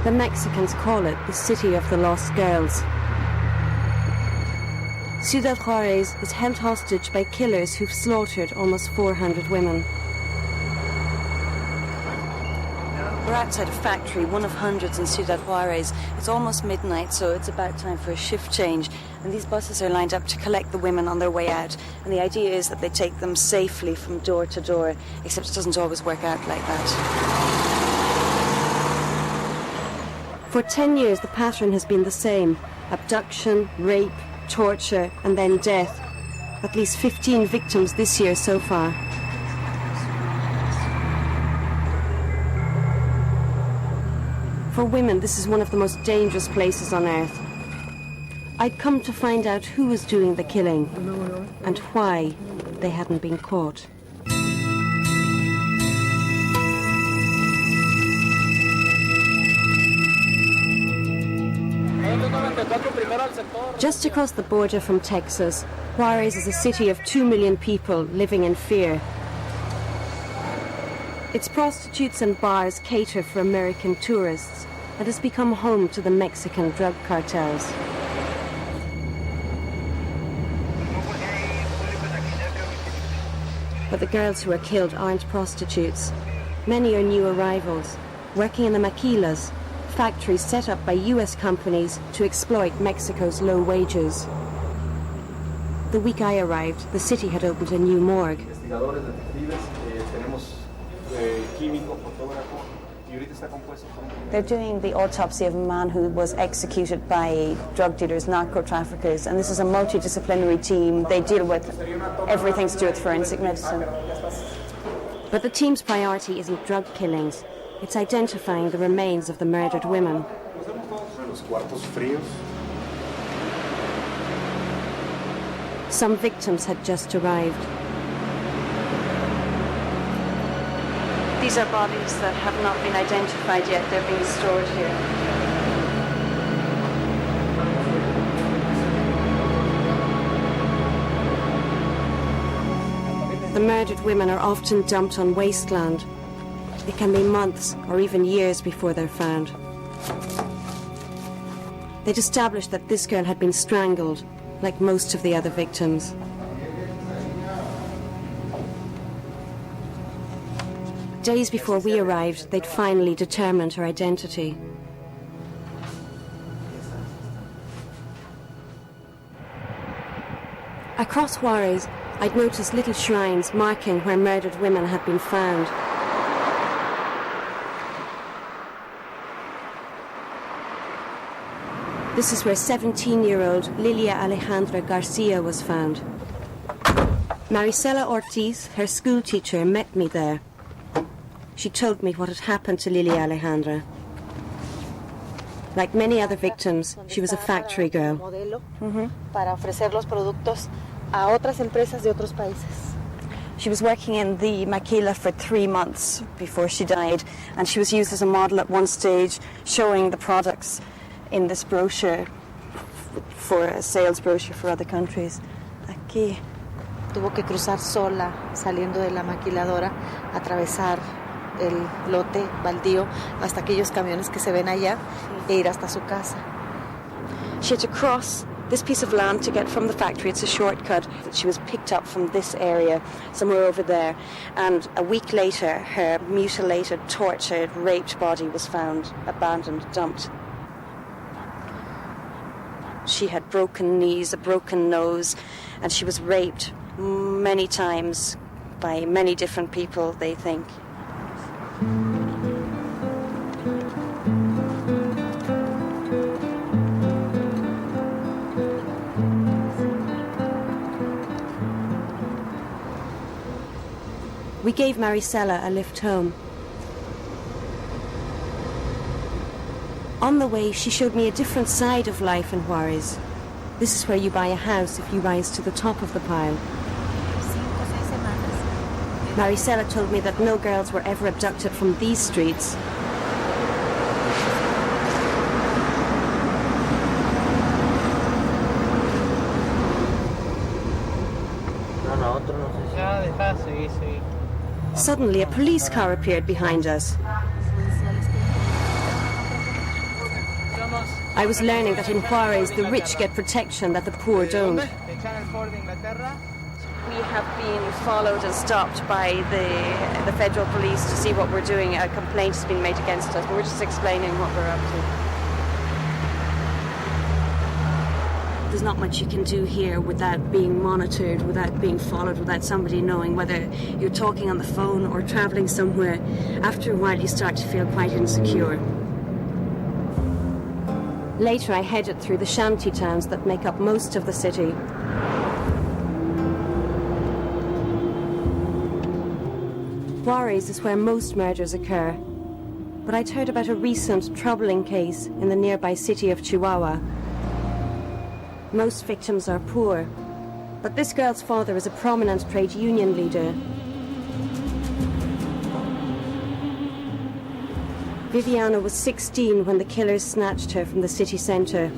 The Mexicans call it the City of the Lost Girls. Ciudad Juarez is held hostage by killers who've slaughtered almost 400 women. We're outside a factory, one of hundreds in Ciudad Juarez. It's almost midnight, so it's about time for a shift change. And these buses are lined up to collect the women on their way out. And the idea is that they take them safely from door to door, except it doesn't always work out like that. For 10 years, the pattern has been the same. Abduction, rape, torture, and then death. At least 15 victims this year so far. For women, this is one of the most dangerous places on earth. I'd come to find out who was doing the killing and why they hadn't been caught. Just across the border from Texas, Juarez is a city of 2 million people living in fear. Its prostitutes and bars cater for American tourists and has become home to the Mexican drug cartels. But the girls who are killed aren't prostitutes. Many are new arrivals, working in the maquilas, factories set up by US companies to exploit Mexico's low wages. The week I arrived, the city had opened a new morgue. They're doing the autopsy of a man who was executed by drug dealers, narco-traffickers, and this is a multidisciplinary team. They deal with everything to do with forensic medicine. But the team's priority isn't drug killings. It's identifying the remains of the murdered women. Some victims had just arrived. These are bodies that have not been identified yet. They're being stored here. The murdered women are often dumped on wasteland. It can be months or even years before they're found. They'd established that this girl had been strangled, like most of the other victims. Days before we arrived, they'd finally determined her identity. Across Juarez, I'd noticed little shrines marking where murdered women had been found. This is where 17-year-old Lilia Alejandra Garcia was found. Maricela Ortiz, her school teacher, met me there. She told me what had happened to Lilia Alejandra. Like many other victims, she was a factory girl. She was working in the maquila for 3 months before she died, and she was used as a model at one stage, showing the products in this brochure, for a sales brochure for other countries. Aquí. Tuvo que cruzar sola, saliendo de la maquiladora, atravesar el lote baldío hasta aquellos camiones que se ven allá e ir hasta su casa. She had to cross this piece of land to get from the factory. It's a shortcut. She was picked up from this area, somewhere over there, and a week later her mutilated, tortured, raped body was found, abandoned, dumped. She had broken knees, a broken nose, and she was raped many times by many different people, they think. We gave Maricela a lift home. On the way, she showed me a different side of life in Juarez. This is where you buy a house if you rise to the top of the pile. Maricela told me that no girls were ever abducted from these streets. Suddenly, a police car appeared behind us. I was learning that in Juarez the rich get protection that the poor don't. We have been followed and stopped by the federal police to see what we're doing. A complaint has been made against us, but we're just explaining what we're up to. There's not much you can do here without being monitored, without being followed, without somebody knowing whether you're talking on the phone or travelling somewhere. After a while you start to feel quite insecure. Later I headed through the shanty towns that make up most of the city. Juarez is where most murders occur, but I'd heard about a recent troubling case in the nearby city of Chihuahua. Most victims are poor, but this girl's father is a prominent trade union leader. Viviana was 16 when the killers snatched her from the city centre.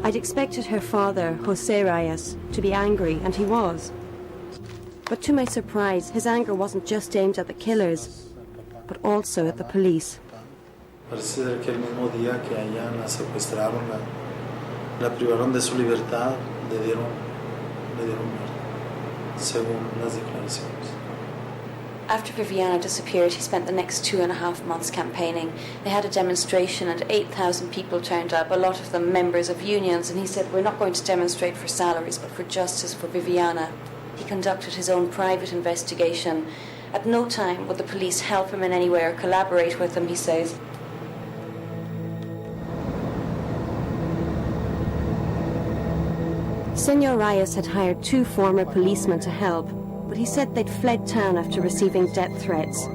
I'd expected her father, José Reyes, to be angry, and he was. But to my surprise, his anger wasn't just aimed at the killers, but also at the police. Parece ser que el mismo día que allá la secuestraron, la privaron de su libertad, le dieron muerte, según las declaraciones. After Viviana disappeared, he spent the next 2.5 months campaigning. They had a demonstration and 8,000 people turned up, a lot of them members of unions, and he said, we're not going to demonstrate for salaries, but for justice for Viviana. He conducted his own private investigation. At no time would the police help him in any way or collaborate with him, he says. Senor Reyes had hired 2 former policemen to help, but he said they'd fled town after receiving death threats.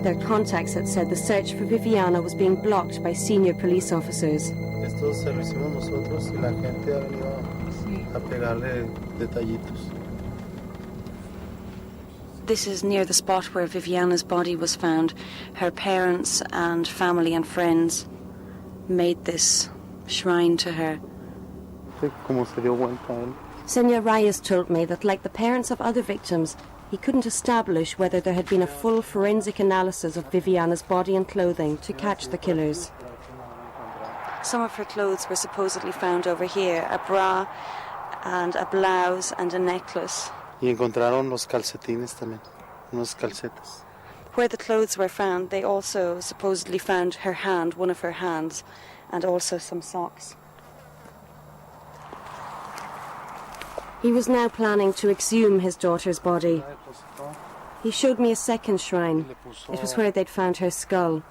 Their contacts had said the search for Viviana was being blocked by senior police officers. Esto se lo hicimos nosotros y la gente ha venido a pegarle detallitos. This is near the spot where Viviana's body was found. Her parents and family and friends made this shrine to her. Como se dio vuelta él. Senor Reyes told me that, like the parents of other victims, he couldn't establish whether there had been a full forensic analysis of Viviana's body and clothing to catch the killers. Some of her clothes were supposedly found over here, a bra and a blouse and a necklace. Y encontraron los calcetines también, unos calcetas. Where the clothes were found, they also supposedly found her hand, one of her hands, and also some socks. He was now planning to exhume his daughter's body. He showed me a second shrine. It was where they'd found her skull.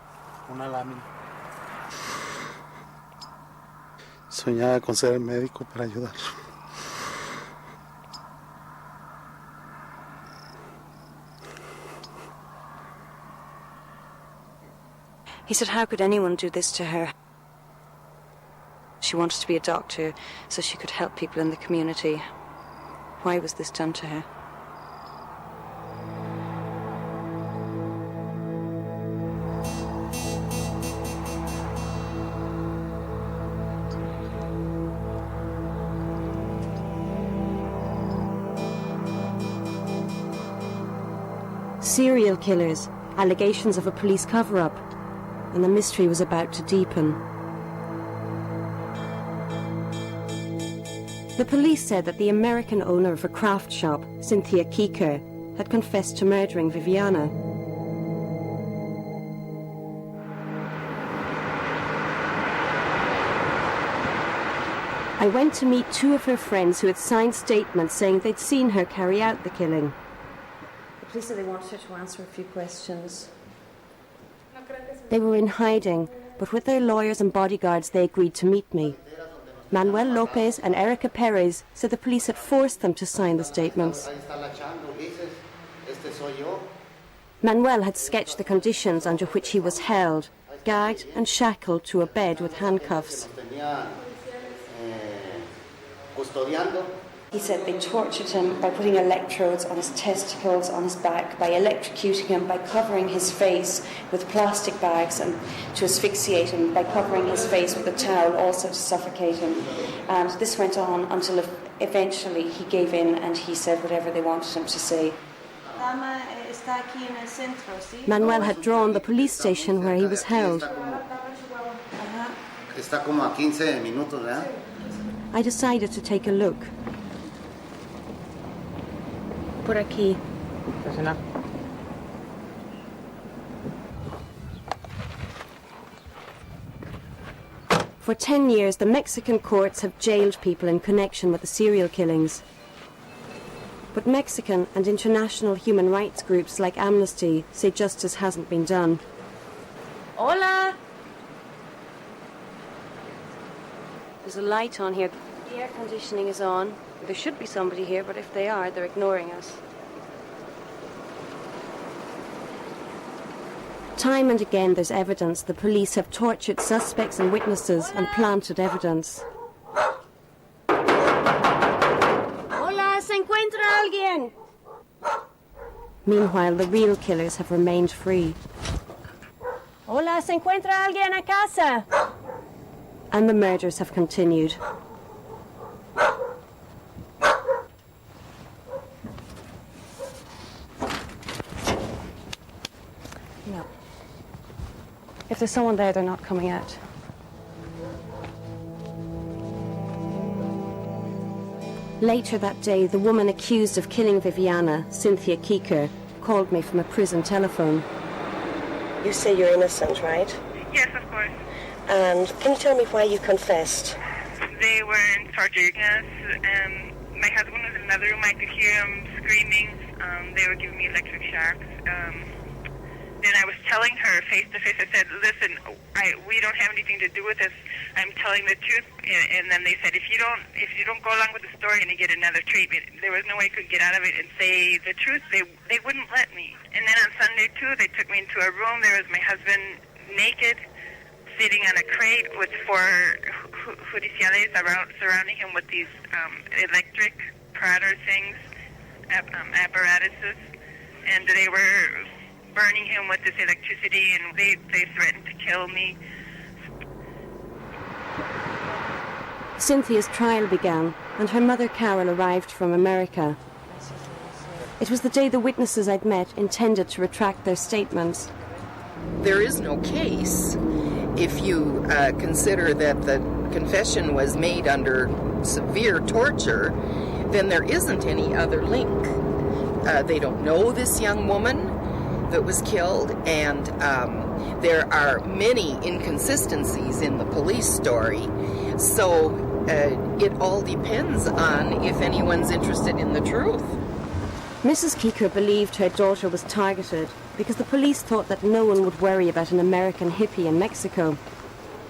Soñaba con ser el médico para ayudar. He said, how could anyone do this to her? She wanted to be a doctor so she could help people in the community. Why was this done to her? Serial killers, allegations of a police cover-up, and the mystery was about to deepen. The police said that the American owner of a craft shop, Cynthia Keikar, had confessed to murdering Viviana. I went to meet 2 of her friends who had signed statements saying they'd seen her carry out the killing. The police said they wanted her to answer a few questions. They were in hiding, but with their lawyers and bodyguards they agreed to meet me. Manuel Lopez and Erica Perez said the police had forced them to sign the statements. Manuel had sketched the conditions under which he was held, gagged and shackled to a bed with handcuffs. He said they tortured him by putting electrodes on his testicles, on his back, by electrocuting him, by covering his face with plastic bags and to asphyxiate him, by covering his face with a towel also to suffocate him. And this went on until eventually he gave in and he said whatever they wanted him to say. Manuel had drawn the police station where he was held. Está como a 15 minutos, ¿verdad? I decided to take a look. Por aquí. For 10 years, the Mexican courts have jailed people in connection with the serial killings. But Mexican and international human rights groups like Amnesty say justice hasn't been done. Hola! There's a light on here. The air conditioning is on. There should be somebody here, but if they are, they're ignoring us. Time and again there's evidence the police have tortured suspects and witnesses and planted evidence. Hola, ¿se encuentra alguien? Meanwhile, the real killers have remained free. Hola, ¿se encuentra alguien a casa? And the murders have continued. No. If there's someone there, they're not coming out. Later that day, the woman accused of killing Viviana, Cynthia Keikar, called me from a prison telephone. You say you're innocent, right? Yes, of course. And can you tell me why you confessed? They weren't torturing us. My husband was in another room. I could hear him screaming. They were giving me electric shocks. Then I was telling her face to face. I said, "Listen, we don't have anything to do with this. I'm telling the truth." And then they said, "If you don't go along with the story and you get another treatment," there was no way I could get out of it and say the truth. They wouldn't let me. And then on Sunday too, they took me into a room. There was my husband naked, sitting on a crate with 4 judiciales surrounding him with these electric prodder things, apparatuses, and they were burning him with this electricity, and they threatened to kill me. Cynthia's trial began, and her mother Carol arrived from America. It was the day the witnesses I'd met intended to retract their statements. There is no case if you consider that the confession was made under severe torture. Then there isn't any other link. They don't know this young woman that was killed, and there are many inconsistencies in the police story, so it all depends on if anyone's interested in the truth. Mrs. Keikar believed her daughter was targeted because the police thought that no one would worry about an American hippie in Mexico.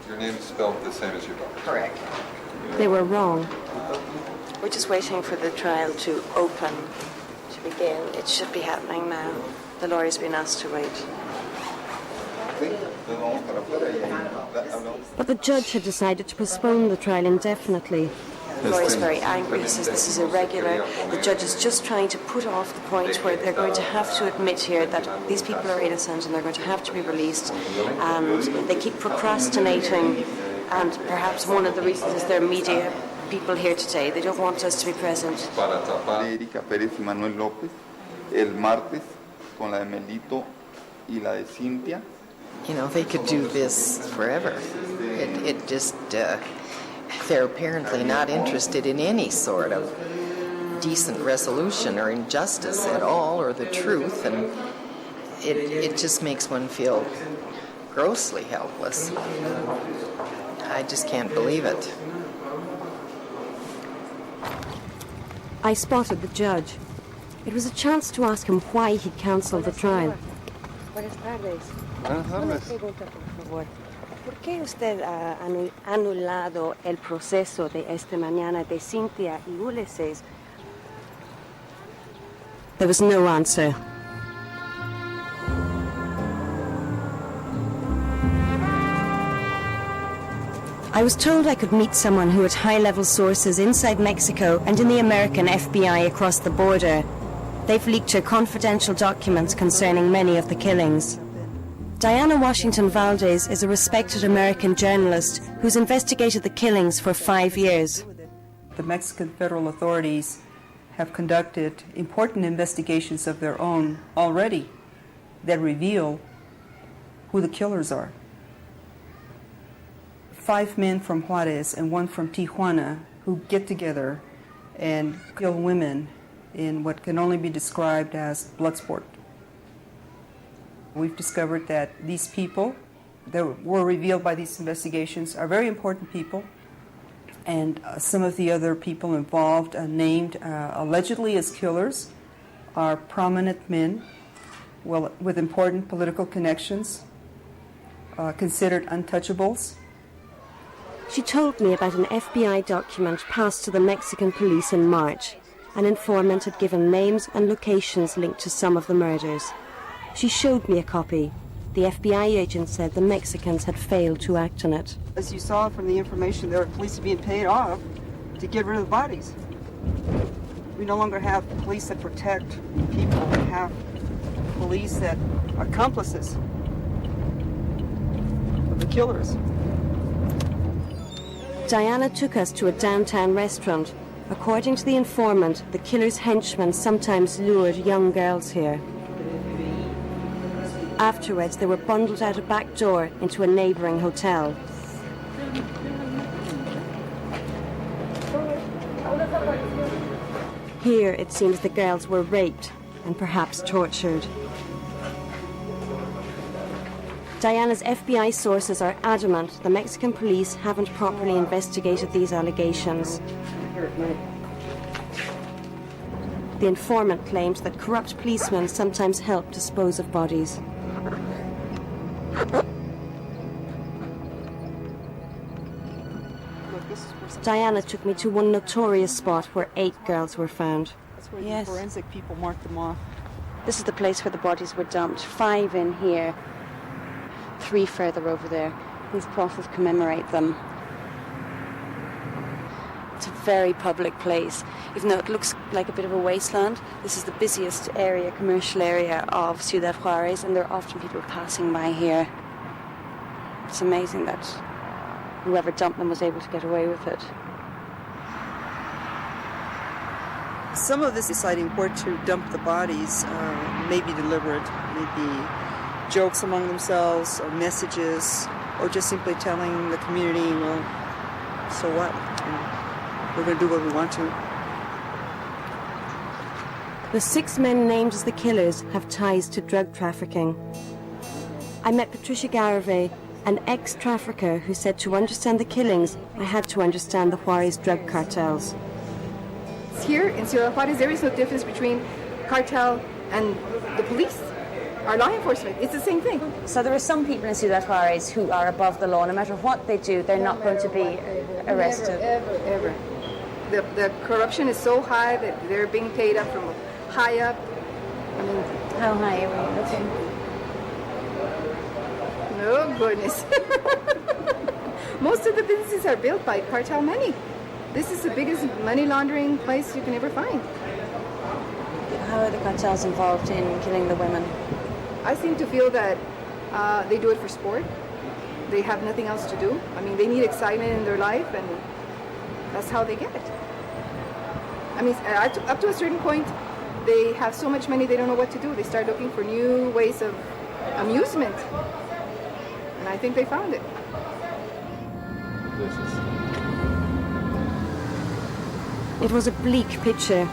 Your name's spelled the same as your daughter's. Correct. They were wrong. We're just waiting for the trial to open, to begin. It should be happening now. The lawyer's been asked to wait. But the judge had decided to postpone the trial indefinitely. The lawyer's very angry. He says this is irregular. The judge is just trying to put off the point where they're going to have to admit here that these people are innocent and they're going to have to be released. And they keep procrastinating. And perhaps one of the reasons is their media people here today. They don't want us to be present. Erika Pérez y Manuel López el martes con la de Melito y la de Cynthia. You know, they could do this forever. It just, they're apparently not interested in any sort of decent resolution or injustice at all, or the truth, and it just makes one feel grossly helpless. I just can't believe it. I spotted the judge. It was a chance to ask him why he'd cancelled the trial. Buenas tardes. Una pregunta, por favor. ¿Por qué usted ha anulado el proceso de esta mañana de Cynthia y Ulises? There was no answer. I was told I could meet someone who had high-level sources inside Mexico and in the American FBI across the border. They've leaked her confidential documents concerning many of the killings. Diana Washington Valdez is a respected American journalist who's investigated the killings for 5 years. The Mexican federal authorities have conducted important investigations of their own already that reveal who the killers are. 5 men from Juarez and 1 from Tijuana who get together and kill women in what can only be described as blood sport. We've discovered that these people that were revealed by these investigations are very important people, and some of the other people involved, named allegedly as killers, are prominent men with important political connections, considered untouchables. She told me about an FBI document passed to the Mexican police in March. An informant had given names and locations linked to some of the murders. She showed me a copy. The FBI agent said the Mexicans had failed to act on it. As you saw from the information, there are police being paid off to get rid of the bodies. We no longer have police that protect people. We have police that are accomplices of the killers. Diana took us to a downtown restaurant. According to the informant, the killer's henchmen sometimes lured young girls here. Afterwards, they were bundled out a back door into a neighbouring hotel. Here, it seems the girls were raped and perhaps tortured. Diana's FBI sources are adamant the Mexican police haven't properly investigated these allegations. The informant claims that corrupt policemen sometimes help dispose of bodies. Diana took me to one notorious spot where 8 girls were found. That's where the forensic people marked them off. This is the place where the bodies were dumped. 5 in here, 3 further over there. These crosses commemorate them. It's a very public place. Even though it looks like a bit of a wasteland, this is the busiest area, commercial area of Ciudad Juarez, and there are often people passing by here. It's amazing that whoever dumped them was able to get away with it. Some of this deciding where to dump the bodies may be deliberate, maybe jokes among themselves, or messages, or just simply telling the community, well, so what? We're going to do what we want to. The 6 men named as the killers have ties to drug trafficking. I met Patricia Garavay, an ex-trafficker who said to understand the killings, I had to understand the Juarez drug cartels. Here in Ciudad Juarez, there is no difference between cartel and the police, our law enforcement. It's the same thing. So there are some people in Ciudad Juarez who are above the law. No matter what they do, they're not going to be arrested. Never, ever, ever. The corruption is so high that they're being paid up from high up. I mean, how high are we looking? No goodness. Most of the businesses are built by cartel money. This is the biggest money laundering place you can ever find. How are the cartels involved in killing the women? I seem to feel that they do it for sport. They have nothing else to do. I mean, they need excitement in their life, and that's how they get it. I mean, up to a certain point, they have so much money they don't know what to do. They start looking for new ways of amusement. And I think they found it. It was a bleak picture.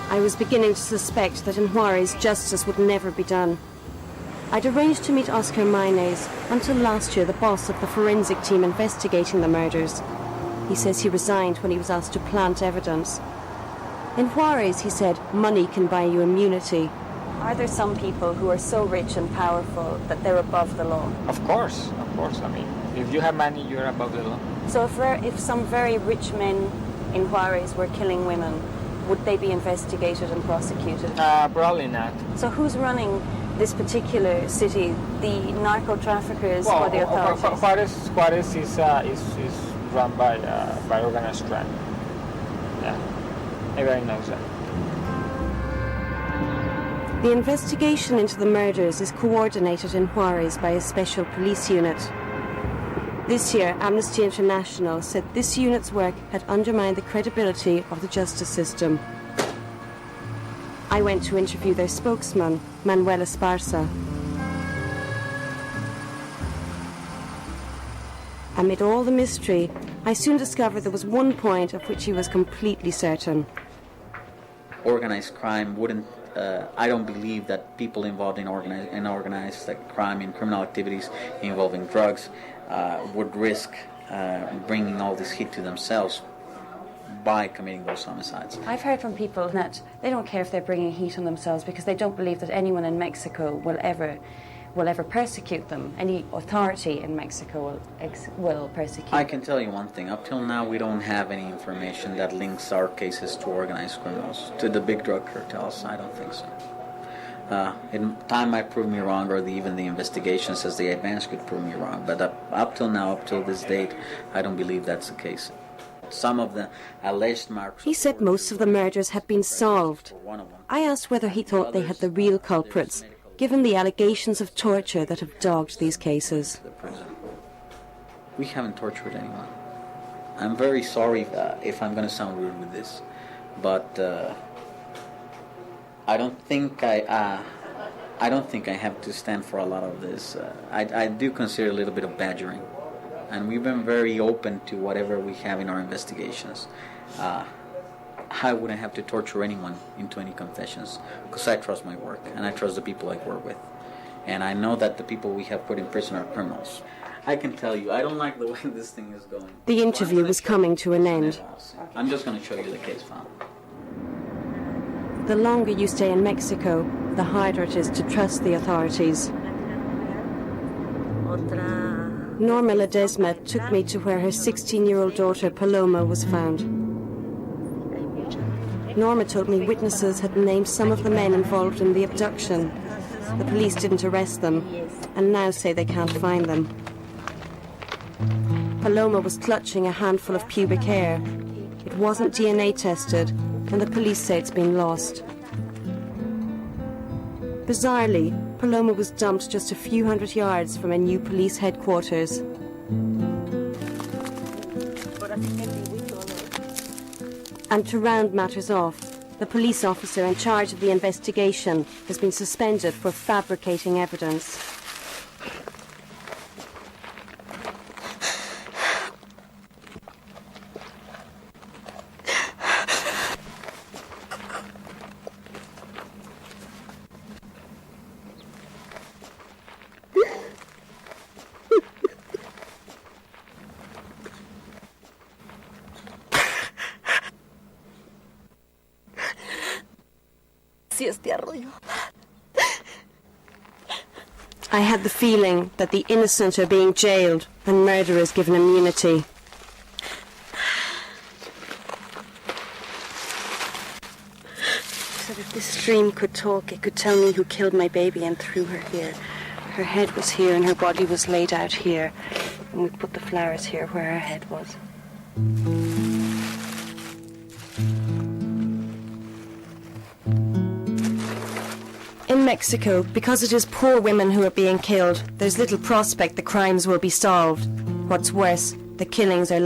I was beginning to suspect that in Juarez justice would never be done. I'd arranged to meet Oscar Maynes, until last year the boss of the forensic team investigating the murders. He says he resigned when he was asked to plant evidence. In Juarez, he said, money can buy you immunity. Are there some people who are so rich and powerful that they're above the law? Of course. I mean, if you have money, you're above the law. So if some very rich men in Juarez were killing women, would they be investigated and prosecuted? Probably not. So who's running this particular city? The narco traffickers or the authorities? Juarez is run by organized crime. Yeah, everybody knows that. The investigation into the murders is coordinated in Juarez by a special police unit. This year, Amnesty International said this unit's work had undermined the credibility of the justice system. I went to interview their spokesman, Manuel Esparza. Amid all the mystery, I soon discovered there was one point of which he was completely certain. Organized crime wouldn't, I don't believe that people involved in organized crime, in criminal activities involving drugs, would risk bringing all this heat to themselves by committing those homicides. I've heard from people that they don't care if they're bringing heat on themselves because they don't believe that anyone in Mexico will ever persecute them. Any authority in Mexico will persecute I can tell you one thing. Up till now, we don't have any information that links our cases to organized criminals, to the big drug cartels. I don't think so. Time might prove me wrong, or even the investigations as they advance could prove me wrong. But up till now, up till this date, I don't believe that's the case. Some of the alleged marks... He said most of the murders had been solved. I asked whether he thought they had the real culprits, given the allegations of torture that have dogged these cases. We haven't tortured anyone. I'm very sorry if I'm going to sound rude with this, but I don't think I have to stand for a lot of this. I do consider a little bit of badgering, and we've been very open to whatever we have in our investigations. I wouldn't have to torture anyone into any confessions because I trust my work and I trust the people I work with. And I know that the people we have put in prison are criminals. I can tell you, I don't like the way this thing is going. The interview was coming to an end. I'm just going to show you the case file. The longer you stay in Mexico, the harder it is to trust the authorities. Norma Ledesma took me to where her 16-year-old daughter Paloma was found. Norma told me witnesses had named some of the men involved in the abduction. The police didn't arrest them, and now say they can't find them. Paloma was clutching a handful of pubic hair. It wasn't DNA tested, and the police say it's been lost. Bizarrely, Paloma was dumped just a few hundred yards from a new police headquarters. And to round matters off, the police officer in charge of the investigation has been suspended for fabricating evidence. I had the feeling that the innocent are being jailed and murderers given immunity. So if this stream could talk, it could tell me who killed my baby and threw her here. Her head was here and her body was laid out here. And we put the flowers here where her head was. In Mexico, because it is poor women who are being killed, there's little prospect the crimes will be solved. What's worse, the killings are